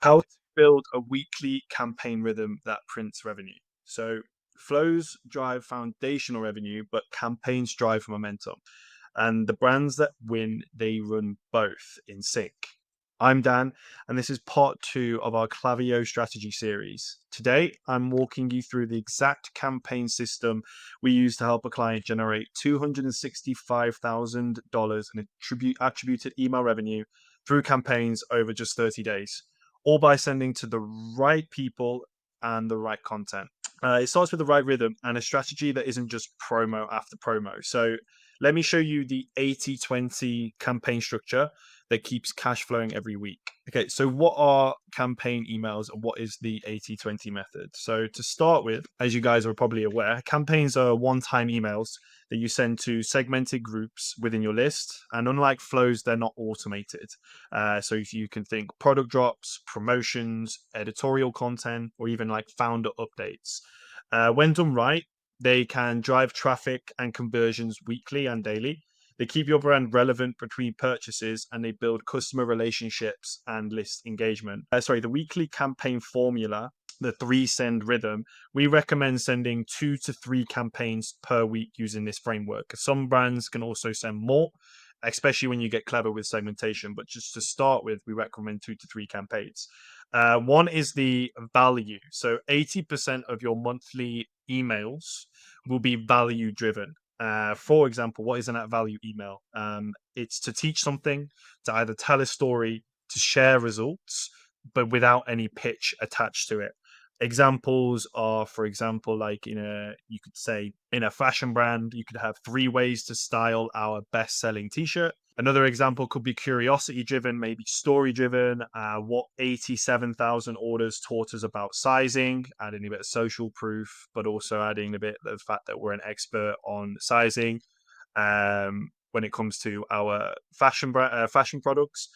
How to build a weekly campaign rhythm that prints revenue. So flows drive foundational revenue, but campaigns drive momentum. And the brands that win, they run both in sync. I'm Dan, and this is part two of our Klaviyo strategy series. Today, I'm walking you through the exact campaign system we use to help a client generate $265,000 in attributed email revenue through campaigns over just 30 days, all by sending to the right people and the right content. It starts with the right rhythm and a strategy that isn't just promo after promo. So let me show you the 80-20 campaign structure that keeps cash flowing every week. Okay, so what are campaign emails and what is the 80-20 method? So to start with, as you guys are probably aware, campaigns are one-time emails that you send to segmented groups within your list. And unlike flows, they're not automated. So if you can think product drops, promotions, editorial content, or even like founder updates. When done right, they can drive traffic and conversions weekly and daily. They keep your brand relevant between purchases and they build customer relationships and list engagement. The weekly campaign formula, the 3-send rhythm, we recommend sending 2 to 3 campaigns per week using this framework. Some brands can also send more, especially when you get clever with segmentation. But just to start with, we recommend 2 to 3 campaigns. One is the value. So 80% of your monthly emails will be value driven. For example, what is an at value email? It's to teach something, to either tell a story, to share results, but without any pitch attached to it. Examples are, for example, like you could say in a fashion brand, you could have 3 ways to style our best selling t-shirt. Another example could be curiosity driven, maybe story driven. What 87,000 orders taught us about sizing, adding a bit of social proof, but also adding a bit of the fact that we're an expert on sizing when it comes to our fashion products.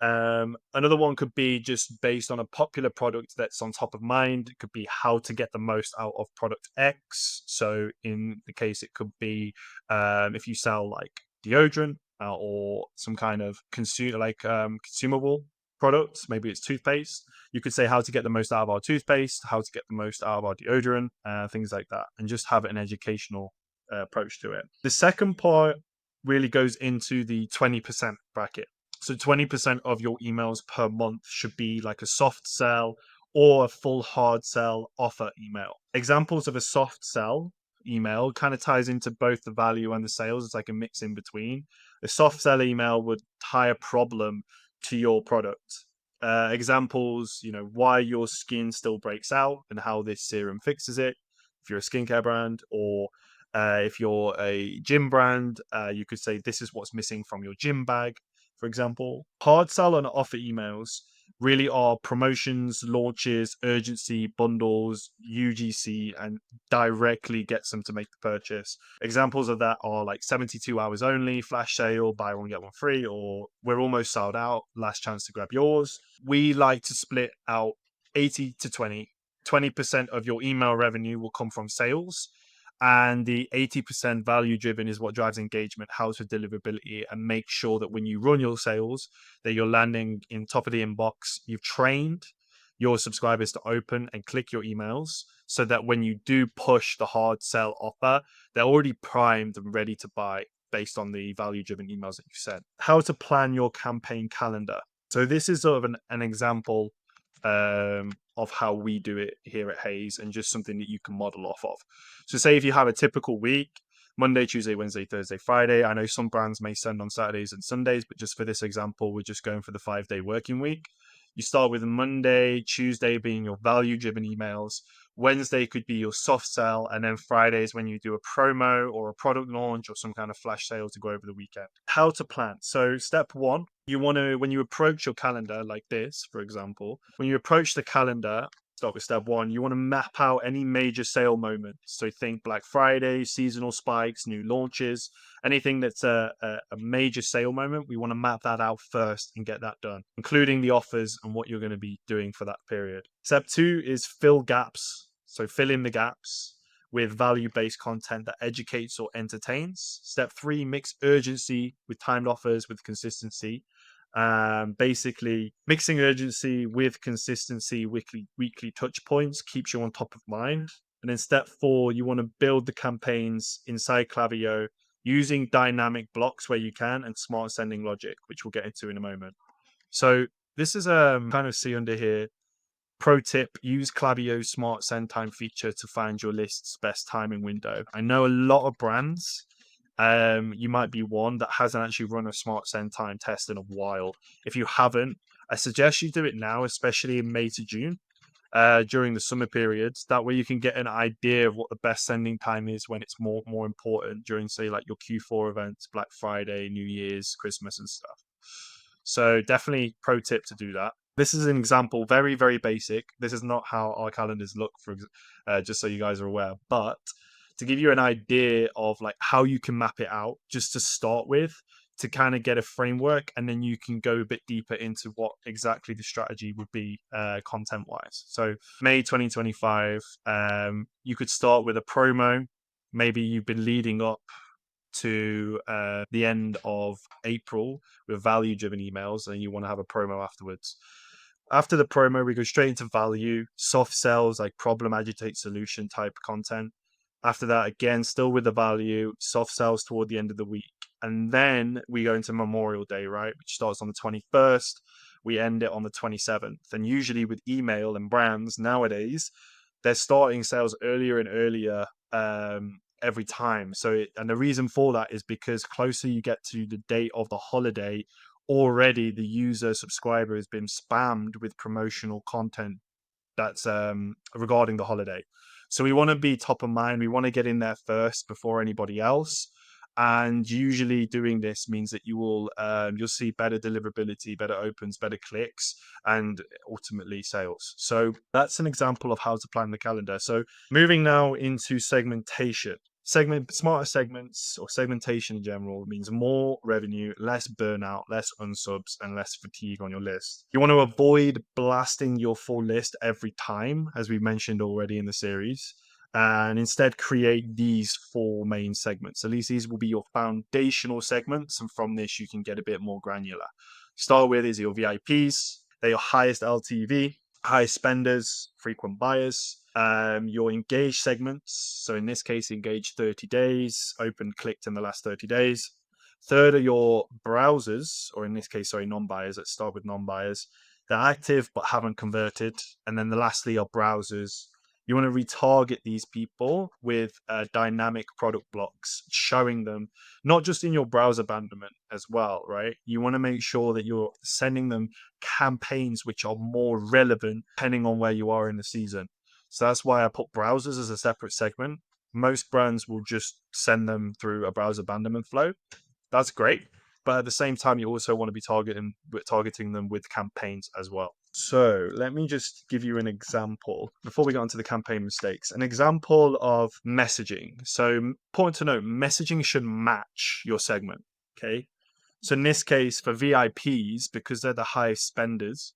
Another one could be just based on a popular product that's on top of mind. It could be how to get the most out of product X. So in the case, it could be if you sell like deodorant or some kind of consumable products, maybe it's toothpaste. You could say how to get the most out of our toothpaste, how to get the most out of our deodorant, things like that, and just have an educational approach to it. The second part really goes into the 20% bracket. So 20% of your emails per month should be like a soft sell or a full hard sell offer email. Examples of a soft sell email kind of ties into both the value and the sales. It's like a mix in between. A soft sell email would tie a problem to your product. Examples, why your skin still breaks out and how this serum fixes it. If you're a skincare brand, or if you're a gym brand, you could say this is what's missing from your gym bag, for example. Hard sell and offer emails really are promotions, launches, urgency, bundles, UGC, and directly gets them to make the purchase. Examples of that are like 72 hours only, flash sale, buy one, get one free, or we're almost sold out, last chance to grab yours. We like to split out 80 to 20. 20% of your email revenue will come from sales, and the 80% value driven is what drives engagement, how to deliverability, and make sure that when you run your sales, that you're landing in top of the inbox. You've trained your subscribers to open and click your emails so that when you do push the hard sell offer, they're already primed and ready to buy based on the value driven emails that you sent. How to plan your campaign calendar. So this is sort of an example of how we do it here at Hayes, and just something that you can model off of. So say if you have a typical week, Monday, Tuesday, Wednesday, Thursday, Friday. I know some brands may send on Saturdays and Sundays, but just for this example, we're just going for the 5-day working week. You start with Monday, Tuesday being your value driven emails. Wednesday could be your soft sell, and then Fridays when you do a promo or a product launch or some kind of flash sale to go over the weekend. How to plan. So step one, you want to, when you approach your calendar like this, for example, when you approach the calendar, start with step one, you want to map out any major sale moments. So think Black Friday, seasonal spikes, new launches, anything that's a major sale moment. We want to map that out first and get that done, including the offers and what you're going to be doing for that period. Step two is fill gaps. So fill in the gaps with value-based content that educates or entertains. Step three, mix urgency with timed offers with consistency. Basically, mixing urgency with consistency, weekly touch points keeps you on top of mind. And then step 4, you want to build the campaigns inside Klaviyo using dynamic blocks where you can and smart sending logic, which we'll get into in a moment. So this is kind of see under here. Pro tip: use Klaviyo's smart send time feature to find your list's best timing window. I know a lot of brands, you might be one that hasn't actually run a smart send time test in a while. If you haven't, I suggest you do it now, especially in May to June, during the summer periods. That way you can get an idea of what the best sending time is when it's more important during, say, like your Q4 events, Black Friday, New Year's, Christmas, and stuff. So definitely pro tip to do that. This is an example, very, very basic. This is not how our calendars look, just so you guys are aware. But to give you an idea of like how you can map it out, just to start with, to kind of get a framework, and then you can go a bit deeper into what exactly the strategy would be content wise. So May 2025, you could start with a promo. Maybe you've been leading up to the end of April with value driven emails, and you want to have a promo afterwards. After the promo, we go straight into value, soft sells, like problem, agitate, solution type content. After that, again, still with the value, soft sells toward the end of the week. And then we go into Memorial Day, right? Which starts on the 21st. We end it on the 27th. And usually with email and brands nowadays, they're starting sales earlier and earlier every time. And the reason for that is because closer you get to the date of the holiday, already the user subscriber has been spammed with promotional content that's regarding the holiday. So we want to be top of mind. We want to get in there first before anybody else. And usually doing this means that you'll see better deliverability, better opens, better clicks, and ultimately sales. So that's an example of how to plan the calendar. So moving now into segmentation. Smarter segments or segmentation in general means more revenue, less burnout, less unsubs, and less fatigue on your list. You want to avoid blasting your full list every time, as we mentioned already in the series, and instead create these 4 main segments. At least these will be your foundational segments, and from this you can get a bit more granular. Start with is your VIPs. They're your highest LTV, high spenders, frequent buyers. Your engaged segments. So in this case, engaged 30 days, opened, clicked in the last 30 days. Third are your browsers, or in this case, sorry, non-buyers. Let's start with non-buyers. They're active but haven't converted. And then lastly are browsers. You want to retarget these people with dynamic product blocks, showing them not just in your browser abandonment as well, right? You want to make sure that you're sending them campaigns which are more relevant depending on where you are in the season. So that's why I put browsers as a separate segment. Most brands will just send them through a browser abandonment flow. That's great. But at the same time, you also want to be targeting them with campaigns as well. So let me just give you an example before we get onto the campaign mistakes. An example of messaging. So important to note, messaging should match your segment. Okay. So in this case, for VIPs, because they're the highest spenders,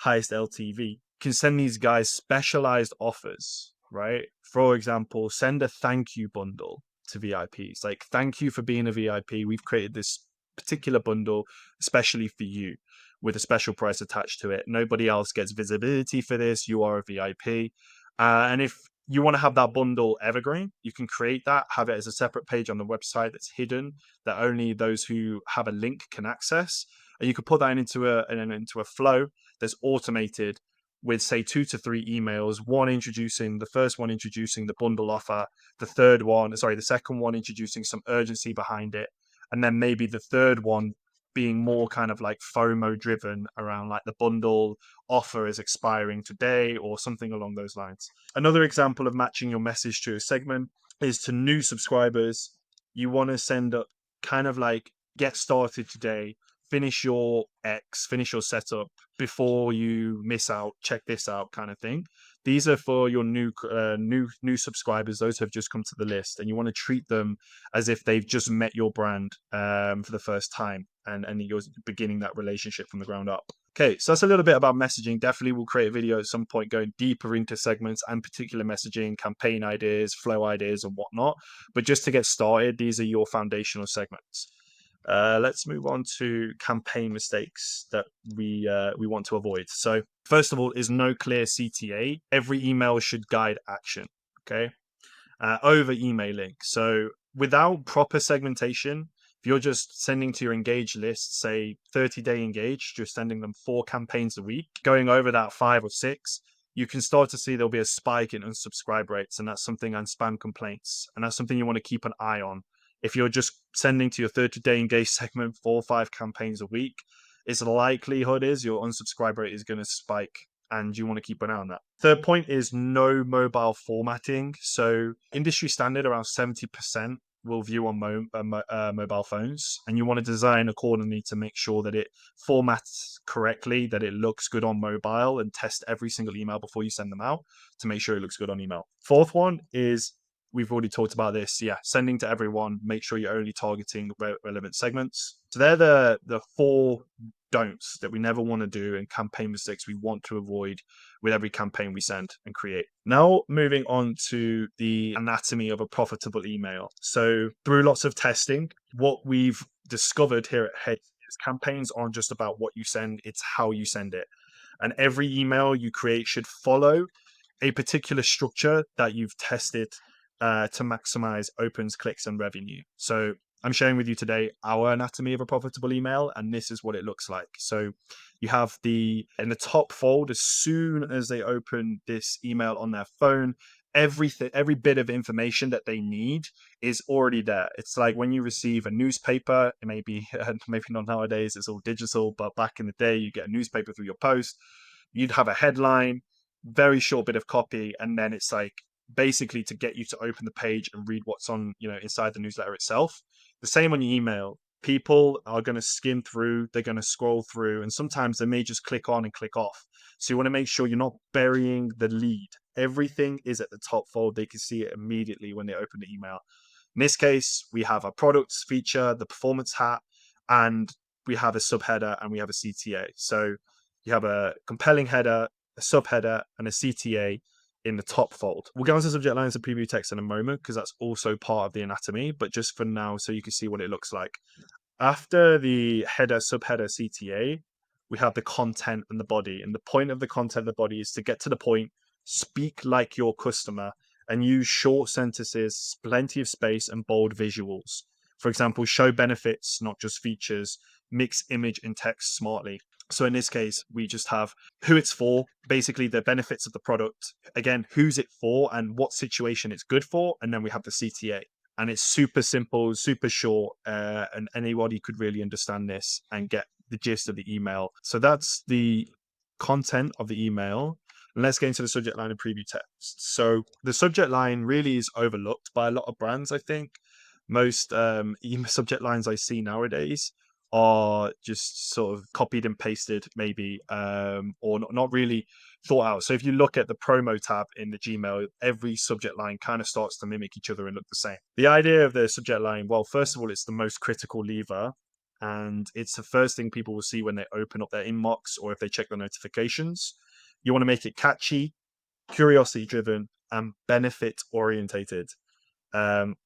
highest LTV, you can send these guys specialized offers, right? For example, send a thank you bundle to VIPs. Like, thank you for being a VIP. We've created this particular bundle especially for you with a special price attached to it. Nobody else gets visibility for this. You are a VIP. And if you want to have that bundle evergreen, you can create that, have it as a separate page on the website that's hidden, that only those who have a link can access. And you could put that into a flow that's automated with, say, 2 to 3 emails, the first one introducing the bundle offer, the second one introducing some urgency behind it, and then maybe the third one being more kind of like FOMO driven around like the bundle offer is expiring today or something along those lines. Another example of matching your message to a segment is to new subscribers. You want to send up kind of like get started today, finish your setup before you miss out, check this out kind of thing. These are for your new subscribers, those who have just come to the list, and you want to treat them as if they've just met your brand for the first time, and you're beginning that relationship from the ground up. Okay, so that's a little bit about messaging. Definitely we'll create a video at some point going deeper into segments and particular messaging, campaign ideas, flow ideas, and whatnot. But just to get started, these are your foundational segments. Let's move on to campaign mistakes that we want to avoid. So first of all, is no clear CTA. Every email should guide action. Okay, over emailing. So without proper segmentation, if you're just sending to your engaged list, say 30-day engaged, you're sending them 4 campaigns a week, going over that 5 or 6, you can start to see there'll be a spike in unsubscribe rates, and that's something, and spam complaints, and that's something you want to keep an eye on. If you're just sending to your 30-day engaged segment 4 or 5 campaigns a week, its likelihood is your unsubscribe rate is going to spike, and you want to keep an eye on that. Third point is no mobile formatting. So industry standard around 70% will view on mobile phones, and you want to design accordingly to make sure that it formats correctly, that it looks good on mobile, and test every single email before you send them out to make sure it looks good on email. Fourth one is, we've already talked about this. Yeah, sending to everyone. Make sure you're only targeting relevant segments. So they're the 4 don'ts that we never want to do, and campaign mistakes we want to avoid with every campaign we send and create. Now, moving on to the anatomy of a profitable email. So, through lots of testing, what we've discovered here at Hey is campaigns aren't just about what you send, it's how you send it. And every email you create should follow a particular structure that you've tested to maximize opens, clicks, and revenue. So I'm sharing with you today our anatomy of a profitable email, and this is what it looks like. So you have in the top fold, as soon as they open this email on their phone, every bit of information that they need is already there. It's like when you receive a newspaper, it may be maybe not nowadays, it's all digital, but back in the day, you get a newspaper through your post, you'd have a headline, very short bit of copy, and then it's like basically to get you to open the page and read what's on, inside the newsletter itself. The same on your email. People are going to skim through, they're going to scroll through, and sometimes they may just click on and click off. So you want to make sure you're not burying the lead. Everything is at the top fold. They can see it immediately when they open the email. In this case, we have a products feature, the performance hat, and we have a subheader, and we have a CTA. So you have a compelling header, a subheader, and a CTA in the top fold. We'll go on to subject lines and preview text in a moment because that's also part of the anatomy, but just for now, so you can see what it looks like. After the header, subheader, CTA, we have the content and the body. And the point of the content and the body is to get to the point, speak like your customer, and use short sentences, plenty of space, and bold visuals. For example, show benefits, not just features, mix image and text smartly. So in this case, we just have who it's for, basically the benefits of the product, again, who's it for and what situation it's good for, and then we have the CTA. And it's super simple, super short, and anybody could really understand this and get the gist of the email. So that's the content of the email. And let's get into the subject line and preview text. So the subject line really is overlooked by a lot of brands, I think. Most email subject lines I see nowadays are just sort of copied and pasted, maybe, or not really thought out. So if you look at the promo tab in the Gmail, every subject line kind of starts to mimic each other and look the same. The idea of the subject line, well, first of all, it's the most critical lever, and it's the first thing people will see when they open up their inbox or if they check the notifications. You want to make it catchy, curiosity driven, and benefit orientated.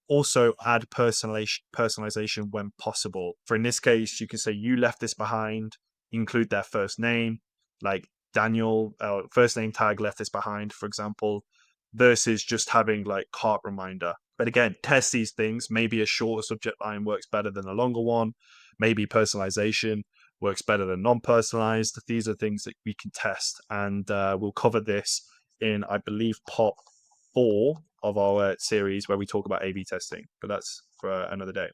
Also add personalization when possible. For in this case, you can say you left this behind, include their first name, like Daniel, first name tag left this behind, for example, versus just having like cart reminder. But again, test these things. Maybe a shorter subject line works better than a longer one. Maybe personalization works better than non-personalized. These are things that we can test, and we'll cover this in, I believe, part 4 of our series where we talk about A/B testing, but that's for another day.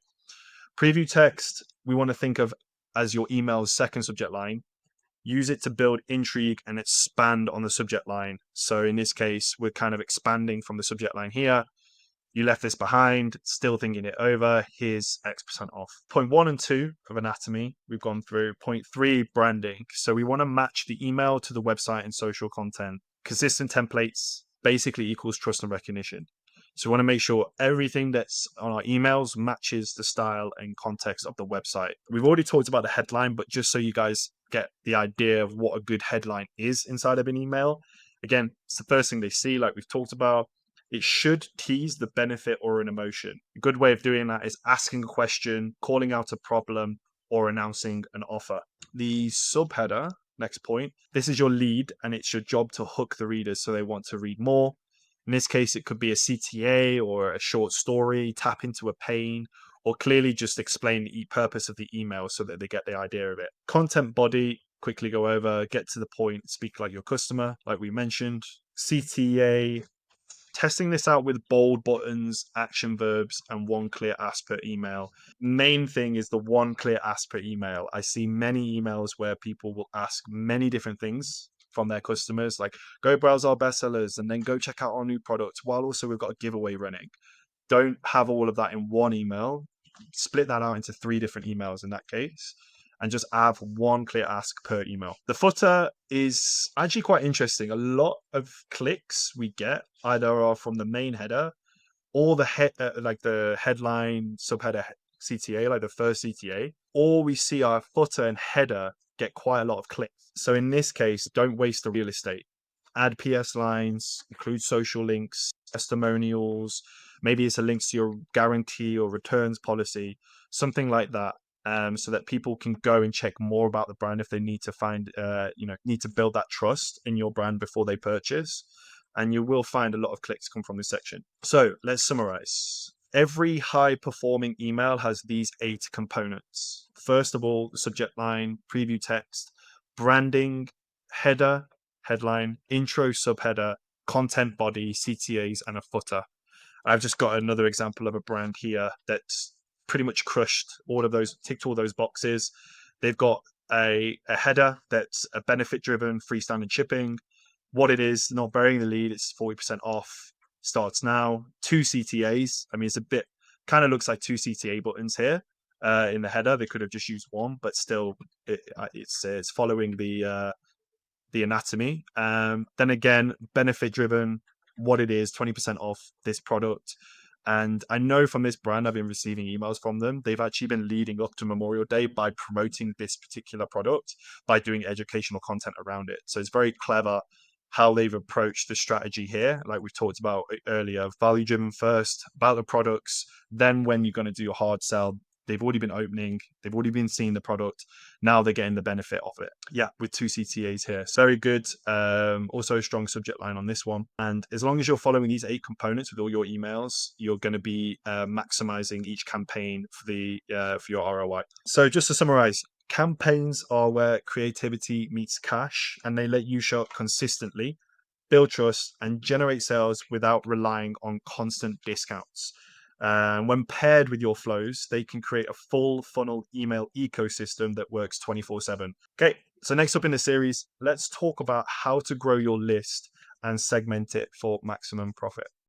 Preview text, we want to think of as your email's second subject line. Use it to build intrigue and expand on the subject line. So in this case, we're kind of expanding from the subject line here. You left this behind, still thinking it over. Here's X% off. Point 1 and 2 of anatomy, we've gone through. Point 3, branding. So we want to match the email to the website and social content. Consistent templates basically equals trust and recognition. So we want to make sure everything that's on our emails matches the style and context of the website. We've already talked about the headline, but just so you guys get the idea of what a good headline is inside of an email. Again, it's the first thing they see, like we've talked about. It should tease the benefit or an emotion. A good way of doing that is asking a question, calling out a problem, or announcing an offer. The subheader, next point, this is your lead and it's your job to hook the readers so they want to read more. In this case, it could be a CTA or a short story, tap into a pain, or clearly just explain the purpose of the email so that they get the idea of it. Content body, quickly go over, get to the point, speak like your customer, like we mentioned. CTA, testing this out with bold buttons, action verbs, and one clear ask per email. Main thing is the one clear ask per email. I see many emails where people will ask many different things from their customers, like go browse our bestsellers and then go check out our new products, while also we've got a giveaway running. Don't have all of that in one email. Split that out into 3 different emails in that case, and just have one clear ask per email. The footer is actually quite interesting. A lot of clicks we get either are from the main header or the like the headline, subheader, CTA, like the first CTA, or we see our footer and header get quite a lot of clicks. So in this case, don't waste the real estate. Add PS lines, include social links, testimonials. Maybe it's a link to your guarantee or returns policy, something like that. So that people can go and check more about the brand if they need to find, need to build that trust in your brand before they purchase. And you will find a lot of clicks come from this section. So let's summarize. Every high performing email has these 8 components. First of all, the subject line, preview text, branding, header, headline, intro, subheader, content body, CTAs, and a footer. I've just got another example of a brand here that's pretty much crushed all of those, ticked all those boxes. They've got a header that's a benefit driven, freestanding shipping. What it is, not burying the lead, it's 40% off, starts now. 2 CTAs. I mean, it's a bit, kind of looks like 2 CTA buttons here in the header. They could have just used one, but still, it's following the anatomy. Then again, benefit driven, what it is, 20% off this product. And I know from this brand, I've been receiving emails from them. They've actually been leading up to Memorial Day by promoting this particular product, by doing educational content around it. So it's very clever how they've approached the strategy here. Like we've talked about earlier, value driven first, about the products. Then when you're going to do a hard sell, they've already been opening, they've already been seeing the product. Now they're getting the benefit of it. Yeah, with 2 CTAs here. So very good. Also a strong subject line on this one. And as long as you're following these 8 components with all your emails, you're going to be maximizing each campaign for your ROI. So just to summarize, campaigns are where creativity meets cash, and they let you show up consistently, build trust, and generate sales without relying on constant discounts. When paired with your flows, they can create a full funnel email ecosystem that works 24/7. Okay, so next up in the series, let's talk about how to grow your list and segment it for maximum profit.